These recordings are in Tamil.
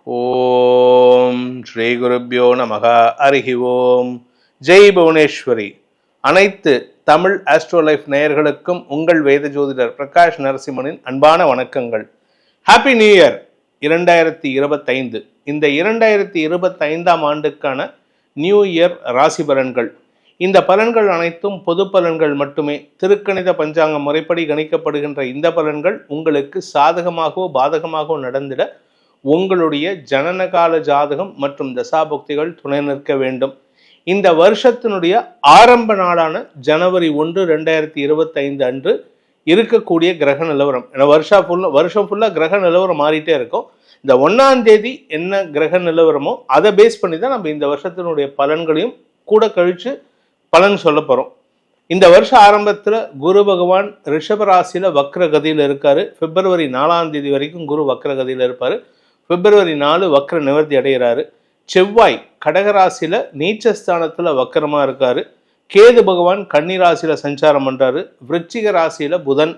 ஓம் ஸ்ரீ குருப்யோ நமக. ஹரிஹி ஓம். ஜெய் புவனேஸ்வரி. அனைத்து தமிழ் ஆஸ்ட்ரோலைஃப் நேயர்களுக்கும் உங்கள் வேத ஜோதிடர் பிரகாஷ் நரசிம்மனின் அன்பான வணக்கங்கள். Happy new year 2025. இந்த 2025ஆம் ஆண்டுக்கான நியூ இயர் ராசி பலன்கள். இந்த பலன்கள் அனைத்தும் பொது பலன்கள் மட்டுமே. திருக்கணித பஞ்சாங்க முறைப்படி கணிக்கப்படுகின்ற இந்த பலன்கள் உங்களுக்கு சாதகமாகவோ பாதகமாகவோ நடந்திட உங்களுடைய ஜனனகால ஜாதகம் மற்றும் தசாபுக்திகள் துணை நிற்க வேண்டும். இந்த வருஷத்தினுடைய ஆரம்ப நாளான ஜனவரி 1, 2025 அன்று இருக்கக்கூடிய கிரக நிலவரம், வருஷம் ஃபுல்லா கிரக நிலவரம் மாறிட்டே இருக்கும். இந்த 1ஆம் தேதி என்ன கிரக நிலவரமோ அதை பேஸ் பண்ணி தான் நம்ம இந்த வருஷத்தினுடைய பலன்களையும் கூட கழிச்சு பலன் சொல்ல போறோம். இந்த வருஷ ஆரம்பத்துல குரு பகவான் ரிஷபராசியில வக்ரகதியில் இருக்காரு. பிப்ரவரி 4ஆம் தேதி வரைக்கும் குரு வக்ரகதியில் இருப்பாரு. பிப்ரவரி 4 வக்ர நிவர்த்தி அடைகிறாரு. செவ்வாய் கடகராசியில நீச்சஸ்தானத்துல வக்கரமா இருக்காரு. கேது பகவான் கன்னி ராசியில சஞ்சாரம் பண்றாரு. விருச்சிக ராசியில புதன்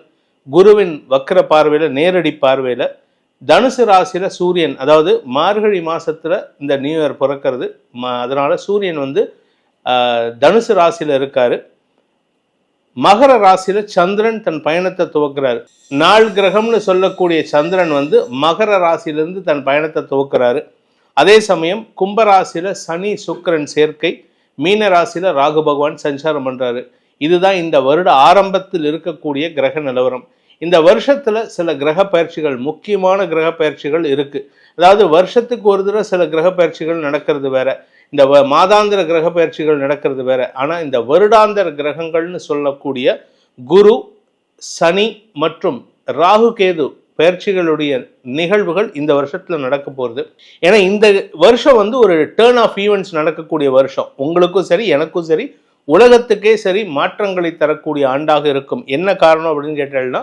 குருவின் வக்கர பார்வையில நேரடி பார்வையில, தனுசு ராசியில சூரியன், அதாவது மார்கழி மாசத்துல இந்த நியூ இயர் பிறக்கிறது, அதனால சூரியன் தனுசு ராசியில இருக்காரு. மகர ராசியில சந்திரன் தன் பயணத்தை துவக்கிறாரு. நாள் கிரகம்னு சொல்லக்கூடிய சந்திரன் மகர ராசியிலிருந்து தன் பயணத்தை துவக்கிறாரு. அதே சமயம் கும்பராசியில சனி சுக்கிரன் சேர்க்கை, மீன ராசியில ராகு பகவான் சஞ்சாரம் பண்றாரு. இதுதான் இந்த வருட ஆரம்பத்தில் இருக்கக்கூடிய கிரக நிலவரம். இந்த வருஷத்துல சில கிரக பயிற்சிகள், முக்கியமான கிரக பயிற்சிகள் இருக்கு. அதாவது வருஷத்துக்கு ஒரு தடவை சில கிரக பயிற்சிகள் நடக்கிறது வேற, இந்த மாதாந்திர கிரக பயிற்சிகள் நடக்கிறது வேற. ஆனா இந்த வருடாந்திர கிரகங்கள்னு சொல்லக்கூடிய குரு, சனி மற்றும் ராகு கேது பயிற்சிகளுடைய நிகழ்வுகள் இந்த வருஷத்துல நடக்க போகுது. ஏன்னா இந்த வருஷம் ஒரு டேர்ன் ஆஃப் ஈவெண்ட்ஸ் நடக்கக்கூடிய வருஷம். உங்களுக்கும் சரி, எனக்கும் சரி, உலகத்துக்கே சரி மாற்றங்களை தரக்கூடிய ஆண்டாக இருக்கும். என்ன காரணம் அப்படின்னு கேட்டீங்கன்னா,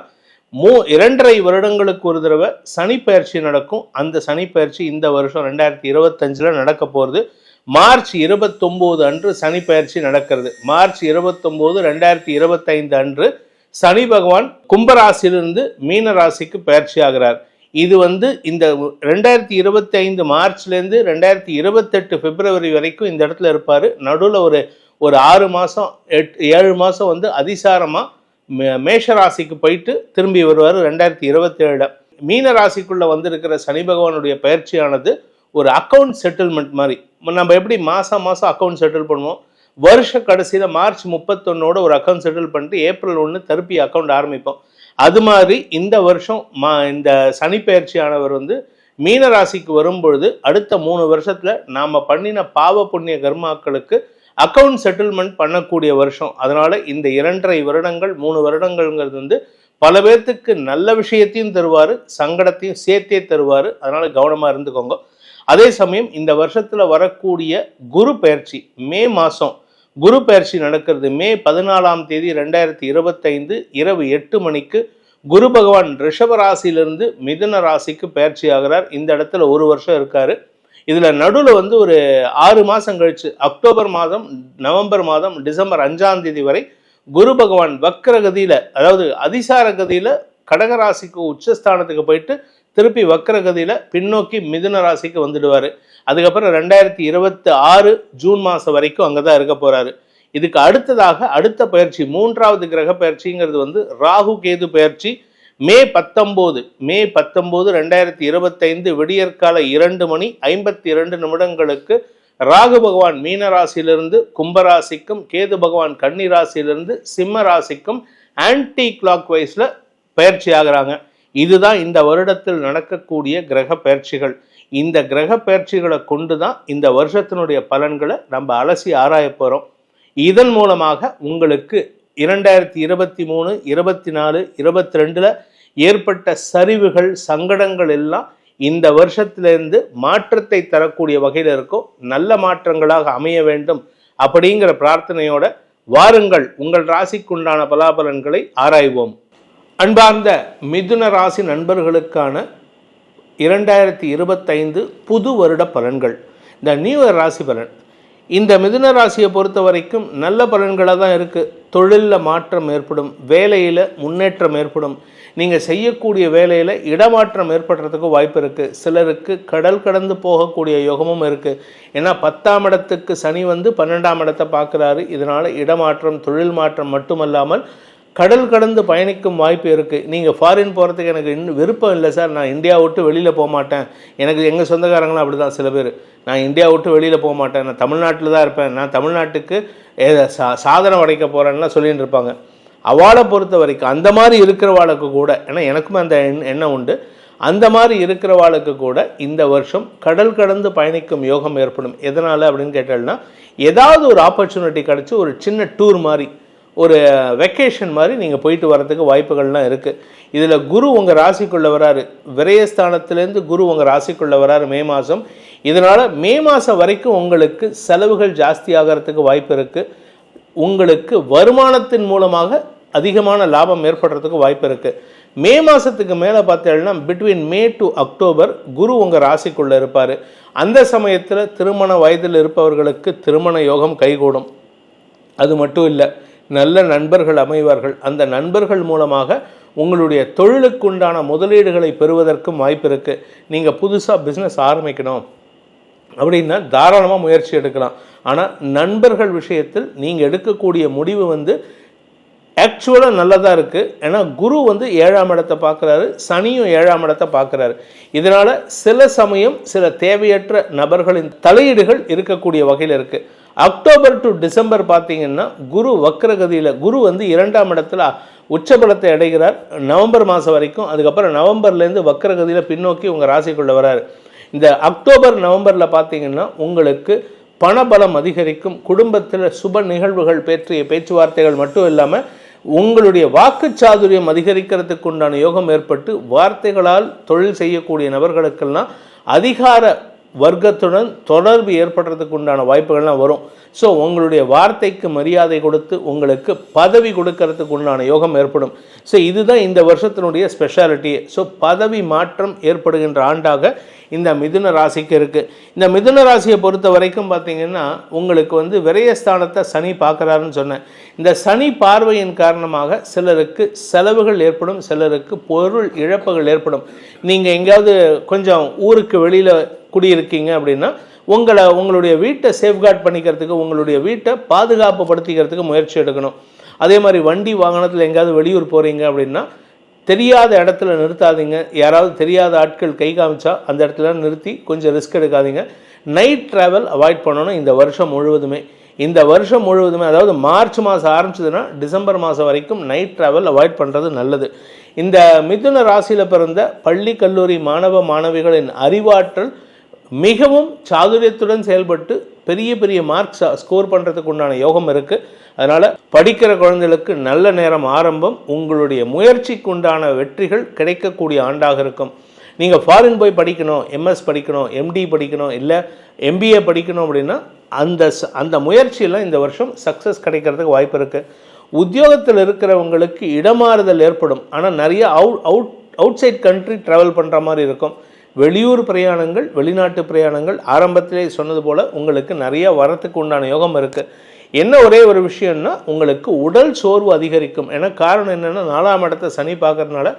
2.5 வருடங்களுக்கு ஒரு தடவை சனி பயிற்சி நடக்கும். அந்த சனி பயிற்சி இந்த வருஷம் 2025 நடக்க போகுது. மார்ச் 29 அன்று சனி பயிற்சி நடக்கிறது. மார்ச் 29, 2025 அன்று சனி பகவான் கும்பராசியிலிருந்து மீன ராசிக்கு பயிற்சி ஆகிறார். இது இந்த 2025 மார்ச்லேருந்து 2028 பிப்ரவரி வரைக்கும் இந்த இடத்துல இருப்பார். நடுவில் ஒரு 6 மாதம் 7 மாதம் அதிசாரமாக மேஷ ராசிக்கு போயிட்டு திரும்பி வருவார் 2027. மீன ராசிக்குள்ளே வந்திருக்கிற சனி பகவானுடைய பயிற்சியானது ஒரு அக்கௌண்ட் செட்டில்மெண்ட் மாதிரி. நம்ம எப்படி மாதம் அக்கௌண்ட் செட்டில் பண்ணுவோம், வருஷ கடைசியில் மார்ச் 31 ஒரு அக்கௌண்ட் செட்டில் பண்ணிட்டு ஏப்ரல் 1 திருப்பி அக்கௌண்ட் ஆரம்பிப்போம். அது மாதிரி இந்த வருஷம் இந்த சனி பயிற்சியானவர் மீன ராசிக்கு வரும்பொழுது அடுத்த 3 வருஷத்துல நாம பண்ணின பாவ புண்ணிய கர்மாக்களுக்கு அக்கௌண்ட் செட்டில்மெண்ட் பண்ணக்கூடிய வருஷம். அதனால இந்த 2.5 வருடங்கள் 3 வருடங்கள்ங்கிறது பல பேர்த்துக்கு நல்ல விஷயத்தையும் தருவாரு, சங்கடத்தையும் சேர்த்தே தருவாரு. அதனால கவனமா இருந்துக்கோங்க. அதே சமயம் இந்த வருஷத்துல வரக்கூடிய குரு பயிற்சி, மே மாசம் குரு பயிற்சி நடக்கிறது. மே 14ஆம் தேதி 2025 இரவு 8 மணிக்கு குரு பகவான் ரிஷப ராசியிலிருந்து மிதுன ராசிக்கு பயிற்சி ஆகிறார். இந்த இடத்துல 1 வருஷம் இருக்காரு. இதுல நடுவில் ஒரு 6 மாசம் கழிச்சு அக்டோபர் மாதம், நவம்பர் மாதம், டிசம்பர் 5ஆம் தேதி வரை குரு பகவான் வக்ரகதியில, அதாவது அதிசார கதியில கடகராசிக்கு உச்சஸ்தானத்துக்கு போயிட்டு திருப்பி வக்ரகதியில பின்னோக்கி மிதுன ராசிக்கு வந்துடுவாரு. அதுக்கப்புறம் 2026 ஜூன் மாசம் வரைக்கும் அங்கதான் இருக்க போறாரு. இதுக்கு அடுத்ததாக அடுத்த பயிற்சி, 3வது கிரக பயிற்சிங்கிறது ராகு கேது பயிற்சி. மே 19, 2025 விடியற்கால 2 மணி 52 நிமிடங்களுக்கு ராகு பகவான் மீன ராசியிலிருந்து கும்பராசிக்கும், கேது பகவான் கன்னி ராசியிலிருந்து சிம்ம ராசிக்கும் ஆன்டி கிளாக் வைஸ்ல பயிற்சி ஆகிறாங்க. இதுதான் இந்த வருடத்தில் நடக்கக்கூடிய கிரக பயிற்சிகள். இந்த கிரக பயிற்சிகளை கொண்டு தான் இந்த வருஷத்தினுடைய பலன்களை நம்ம அலசி ஆராய போறோம். இதன் மூலமாக உங்களுக்கு 2023, 24, 22ல ஏற்பட்ட சரிவுகள், சங்கடங்கள் எல்லாம் இந்த வருஷத்திலிருந்து மாற்றத்தை தரக்கூடிய வகையில் இருக்கும். நல்ல மாற்றங்களாக அமைய வேண்டும் அப்படிங்கிற பிரார்த்தனையோட வாருங்கள் உங்கள் ராசிக்குண்டான பலாபலன்களை ஆராய்வோம். அன்பார்ந்த மிதுன ராசி நண்பர்களுக்கான 2025 புது வருட பலன்கள், இந்த நியூ இயர் ராசி பலன். இந்த மிதுன ராசியை பொறுத்த வரைக்கும் நல்ல பலன்களாக தான் இருக்குது. தொழிலில் மாற்றம் ஏற்படும், வேலையில் முன்னேற்றம் ஏற்படும். நீங்கள் செய்யக்கூடிய வேலையில் இடமாற்றம் ஏற்படுறதுக்கு வாய்ப்பு இருக்குது. சிலருக்கு கடல் கடந்து போகக்கூடிய யோகமும் இருக்குது. ஏன்னா 10ஆம் இடத்துக்கு சனி வந்து 12ஆம் இடத்தை பார்க்குறாரு. இதனால் இடமாற்றம், தொழில் மாற்றம் மட்டுமல்லாமல் கடல் கடந்து பயணிக்கும் வாய்ப்பு இருக்குது. நீங்கள் ஃபாரின் போகிறதுக்கு எனக்கு இன்னும் விருப்பம் இல்லை சார், நான் இந்தியா விட்டு வெளியில் போக மாட்டேன். எனக்கு எங்கள் சொந்தக்காரங்களும் அப்படி தான் சில பேர், நான் இந்தியா விட்டு வெளியில் போக மாட்டேன், நான் தமிழ்நாட்டில் தான் இருப்பேன், நான் தமிழ்நாட்டுக்கு சாதனை படைக்க போகிறேன்லாம் சொல்லிட்டு இருப்பாங்க. அவளை பொறுத்த வரைக்கும் அந்த மாதிரி இருக்கிறவாளுக்கு கூட, ஏன்னா எனக்குமே அந்த எண்ணம் உண்டு, அந்த மாதிரி இருக்கிறவாளுக்கு கூட இந்த வருஷம் கடல் கடந்து பயணிக்கும் யோகம் ஏற்படும். எதனால் அப்படின்னு கேட்டால்னா, ஏதாவது ஒரு ஆப்பர்ச்சுனிட்டி கிடச்சி ஒரு சின்ன டூர் மாதிரி, ஒரு வெக்கேஷன் மாதிரி நீங்கள் போயிட்டு வரதுக்கு வாய்ப்புகள்லாம் இருக்குது. இதில் குரு உங்கள் ராசிக்குள்ளே வராரு, விரயஸ்தானத்திலேருந்து குரு உங்கள் ராசிக்குள்ளே வராரு மே மாதம். இதனால் மே மாதம் வரைக்கும் உங்களுக்கு செலவுகள் ஜாஸ்தி ஆகிறதுக்கு வாய்ப்பு இருக்குது. உங்களுக்கு வருமானத்தின் மூலமாக அதிகமான லாபம் ஏற்படுறதுக்கு வாய்ப்பு இருக்குது. மே மாதத்துக்கு மேலே பார்த்தீங்கன்னா பிட்வீன் மே டு அக்டோபர் குரு உங்கள் ராசிக்குள்ளே இருப்பார். அந்த சமயத்தில் திருமண வயதில் இருப்பவர்களுக்கு திருமண யோகம் கைகூடும். அது மட்டும் இல்லை, நல்ல நண்பர்கள் அமைவார்கள். அந்த நண்பர்கள் மூலமாக உங்களுடைய தொழிலுக்குண்டான முதலீடுகளை பெறுவதற்கும் வாய்ப்பு இருக்குது. நீங்கள் புதுசாக பிஸ்னஸ் ஆரம்பிக்கணும் அப்படின்னா தாராளமாக முயற்சி எடுக்கலாம். ஆனால் நண்பர்கள் விஷயத்தில் நீங்கள் எடுக்கக்கூடிய முடிவு வந்து ஆக்சுவலாக நல்லதாக இருக்குது. ஏன்னா குரு வந்து 7ஆம் இடத்தை பார்க்குறாரு, சனியும் 7ஆம் இடத்தை பார்க்குறாரு. இதனால் சில சமயம் சில தேவையற்ற நபர்களின் தலையீடுகள் இருக்கக்கூடிய வகையில் இருக்குது. அக்டோபர் டு டிசம்பர் பார்த்தீங்கன்னா குரு வக்ரகதியில், குரு வந்து 2ஆம் இடத்துல உச்சபலத்தை அடைகிறார் நவம்பர் மாதம் வரைக்கும். அதுக்கப்புறம் நவம்பர்லேருந்து வக்ரகதியில் பின்னோக்கி உங்கள் ராசிக்குள்ளே வராரு. இந்த அக்டோபர் நவம்பரில் பார்த்தீங்கன்னா உங்களுக்கு பணபலம் அதிகரிக்கும். குடும்பத்தில் சுப நிகழ்வுகள் பற்றிய பேச்சுவார்த்தைகள் மட்டும் இல்லாமல் உங்களுடைய வாக்குச்சாதுரியம் அதிகரிக்கிறதுக்கு உண்டான யோகம் ஏற்பட்டு வார்த்தைகளால் தொழில் செய்யக்கூடிய நபர்களுக்கெல்லாம் அதிகார வர்க்கத்துடன் தொடர்பு ஏற்படுறதுக்கு உண்டான வாய்ப்புகள்லாம் வரும். ஸோ உங்களுடைய வார்த்தைக்கு மரியாதை கொடுத்து உங்களுக்கு பதவி கொடுக்கறதுக்கு உண்டான யோகம் ஏற்படும். ஸோ இதுதான் இந்த வருஷத்தினுடைய ஸ்பெஷாலிட்டியே. ஸோ பதவி மாற்றம் ஏற்படுகின்ற ஆண்டாக இந்த மிதுன ராசிக்கு இருக்குது. இந்த மிதுன ராசியை பொறுத்த வரைக்கும் பார்த்திங்கன்னா உங்களுக்கு வந்து விரயஸ்தானத்தை சனி பார்க்குறாருன்னு சொன்னேன். இந்த சனி பார்வையின் காரணமாக சிலருக்கு செலவுகள் ஏற்படும், சிலருக்கு பொருள் இழப்புகள் ஏற்படும். நீங்கள் எங்கேயாவது கொஞ்சம் ஊருக்கு வெளியில் குடியிருக்கீங்க அப்படின்னா உங்களுடைய வீட்டை சேஃப்கார்ட் பண்ணிக்கிறதுக்கு, உங்களுடைய வீட்டை பாதுகாப்பு படுத்திக்கிறதுக்கு முயற்சி எடுக்கணும். அதே மாதிரி வண்டி வாகனத்தில் எங்கேயாவது வெளியூர் போகிறீங்க அப்படின்னா தெரியாத இடத்துல நிறுத்தாதீங்க. யாராவது தெரியாத ஆட்கள் கை காமிச்சா அந்த இடத்துல நிறுத்தி கொஞ்சம் ரிஸ்க் எடுக்காதீங்க. நைட் ட்ராவல் அவாய்ட் பண்ணணும் இந்த வருஷம் முழுவதுமே. இந்த வருஷம் முழுவதுமே, அதாவது மார்ச் மாதம் ஆரம்பிச்சதுன்னா டிசம்பர் மாதம் வரைக்கும் நைட் ட்ராவல் அவாய்ட் பண்ணுறது நல்லது. இந்த மிதுன ராசியில் பிறந்த பள்ளி கல்லூரி மாணவ மாணவிகளின் அறிவாற்றல் மிகவும் சாதுரியத்துடன் செயல்பட்டு பெரிய பெரிய மார்க்ஸ் ஸ்கோர் பண்ணுறதுக்கு உண்டான யோகம் இருக்குது. அதனால் படிக்கிற குழந்தைகளுக்கு நல்ல நேரம் ஆரம்பம். உங்களுடைய முயற்சிக்கு உண்டான வெற்றிகள் கிடைக்கக்கூடிய ஆண்டாக இருக்கும். நீங்கள் ஃபாரின் போய் படிக்கணும், எம்எஸ் படிக்கணும், எம்டி படிக்கணும், இல்லை எம்பிஏ படிக்கணும் அப்படின்னா அந்த முயற்சியெல்லாம் இந்த வருஷம் சக்ஸஸ் கிடைக்கிறதுக்கு வாய்ப்பு இருக்குது. உத்தியோகத்தில் இருக்கிறவங்களுக்கு இடமாறுதல் ஏற்படும். ஆனால் நிறைய அவுட் சைட் கண்ட்ரி ட்ராவல் பண்ணுற மாதிரி இருக்கும். வெளியூர் பிரயாணங்கள், வெளிநாட்டு பிரயாணங்கள் ஆரம்பத்திலே சொன்னது போல் உங்களுக்கு நிறைய வரத்துக்கு உண்டான யோகம் இருக்குது. என்ன ஒரே ஒரு விஷயம்னா உங்களுக்கு உடல் சோர்வு அதிகரிக்கும். ஏன்னா காரணம் என்னென்னா 4ஆம் இடத்தை சனி பார்க்கறதுனால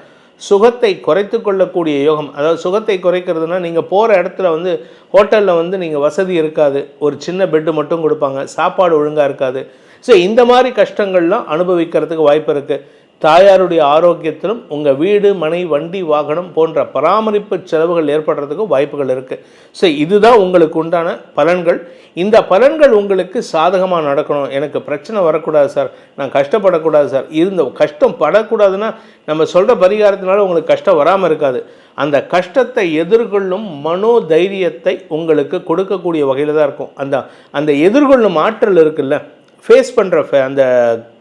சுகத்தை குறைத்து கொள்ளக்கூடிய யோகம். அதாவது சுகத்தை குறைக்கிறதுனா நீங்கள் போகிற இடத்துல வந்து ஹோட்டலில் வந்து நீங்கள் வசதி இருக்காது, ஒரு சின்ன பெட்டு மட்டும் கொடுப்பாங்க, சாப்பாடு ஒழுங்காக இருக்காது. ஸோ இந்த மாதிரி கஷ்டங்கள்லாம் அனுபவிக்கிறதுக்கு வாய்ப்பு இருக்குது. தாயாருடைய ஆரோக்கியத்திலும் உங்கள் வீடு, மனை, வண்டி, வாகனம் போன்ற பராமரிப்பு செலவுகள் ஏற்படுறதுக்கும் வாய்ப்புகள் இருக்குது. ஸோ இதுதான் உங்களுக்கு உண்டான பலன்கள். இந்த பலன்கள் உங்களுக்கு சாதகமாக நடக்கணும். எனக்கு பிரச்சனை வரக்கூடாது சார், நான் கஷ்டப்படக்கூடாது சார், இருந்த கஷ்டம் படக்கூடாதுன்னா நம்ம சொல்கிற பரிகாரத்தினால உங்களுக்கு கஷ்டம் வராமல் இருக்காது. அந்த கஷ்டத்தை எதிர்கொள்ளும் மனோ தைரியத்தை உங்களுக்கு கொடுக்கக்கூடிய வகையில் தான் இருக்கும். அந்த எதிர்கொள்ளும் ஆற்றல் இருக்குல்ல, ஃபேஸ் பண்ணுற அந்த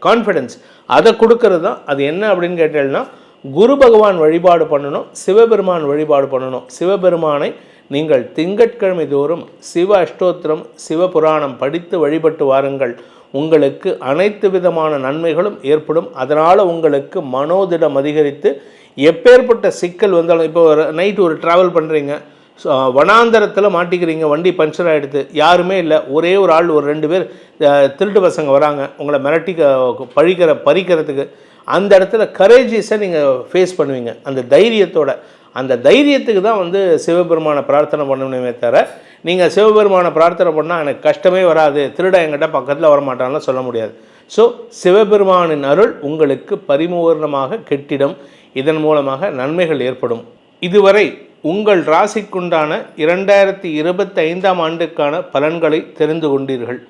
கான்ஃபிடென்ஸ், அதை கொடுக்கறது தான். அது என்ன அப்படின்னு கேட்டீங்கன்னா குரு பகவான் வழிபாடு பண்ணணும், சிவபெருமான் வழிபாடு பண்ணணும். சிவபெருமானை நீங்கள் திங்கட்கிழமை தோறும் சிவ அஷ்டோத்திரம், சிவபுராணம் படித்து வழிபட்டு வாருங்கள். உங்களுக்கு அனைத்து விதமான நன்மைகளும் ஏற்படும். அதனால் உங்களுக்கு மனோதிடம் அதிகரித்து எப்பேற்பட்ட சிக்கல் வந்தாலும், இப்போ நைட்டு ஒரு ட்ராவல் பண்ணுறீங்க, வனாந்தரத்தில் மாட்டிக்கிறீங்க, வண்டி பஞ்சர் ஆகிடுது, யாருமே இல்லை, ஒரே ஒரு ஆள், ஒரு 2 பேர் திருட்டு பசங்க வராங்க உங்களை மிரட்டி பறிக்கிறதுக்கு. அந்த இடத்துல கரேஜியஸை நீங்கள் ஃபேஸ் பண்ணுவீங்க. அந்த தைரியத்துக்கு தான் வந்து சிவபெருமானை பிரார்த்தனை பண்ணணுமே தவிர, நீங்கள் சிவபெருமானை பிரார்த்தனை பண்ணால் எனக்கு கஷ்டமே வராது, திருட என்கிட்ட பக்கத்தில் வரமாட்டான்லாம் சொல்ல முடியாது. ஸோ சிவபெருமானின் அருள் உங்களுக்கு பரிபூர்ணமாக கெட்டிடும். இதன் மூலமாக நன்மைகள் ஏற்படும். இதுவரை உங்கள் ராசிக்குண்டான 2025ஆம் ஆண்டுக்கான பலன்களை தெரிந்து கொண்டீர்கள்.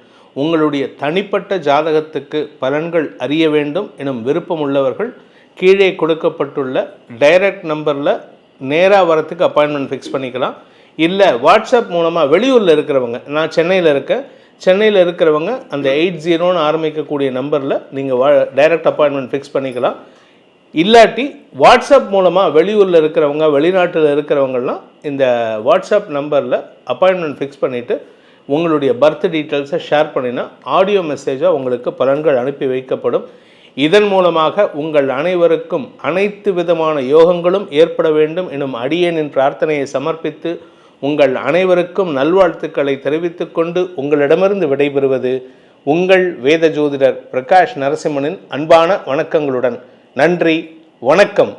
உங்களுடைய தனிப்பட்ட ஜாதகத்துக்கு பலன்கள் அறிய வேண்டும் எனும் விருப்பம் உள்ளவர்கள் கீழே கொடுக்கப்பட்டுள்ள டைரக்ட் நம்பரில் நேராக வரத்துக்கு அப்பாயின்மெண்ட் ஃபிக்ஸ் பண்ணிக்கலாம். இல்லை வாட்ஸ்அப் மூலமாக வெளியூரில் இருக்கிறவங்க, நான் சென்னையில் இருக்கிறவங்க அந்த 80 ஆரம்பிக்கக்கூடிய நம்பரில் நீங்கள் டைரக்ட் அப்பாயின்மெண்ட் ஃபிக்ஸ் பண்ணிக்கலாம். இல்லாட்டி வாட்ஸ்அப் மூலமாக வெளியூரில் இருக்கிறவங்க, வெளிநாட்டில் இருக்கிறவங்கலாம் இந்த வாட்ஸ்அப் நம்பரில் அப்பாயின்மெண்ட் ஃபிக்ஸ் பண்ணிவிட்டு உங்களுடைய பர்த் டீட்டெயில்ஸை ஷேர் பண்ணினா ஆடியோ மெசேஜாக உங்களுக்கு பலன்கள் அனுப்பி வைக்கப்படும். இதன் மூலமாக உங்கள் அனைவருக்கும் அனைத்து விதமான யோகங்களும் ஏற்பட வேண்டும் எனும் அடியேனின் பிரார்த்தனையை சமர்ப்பித்து உங்கள் அனைவருக்கும் நல்வாழ்த்துக்களை தெரிவித்துக் கொண்டு உங்களிடமிருந்து விடைபெறுவது உங்கள் வேத ஜோதிடர் பிரகாஷ் நரசிம்மனின் அன்பான வணக்கங்களுடன். நன்றி, வணக்கம்.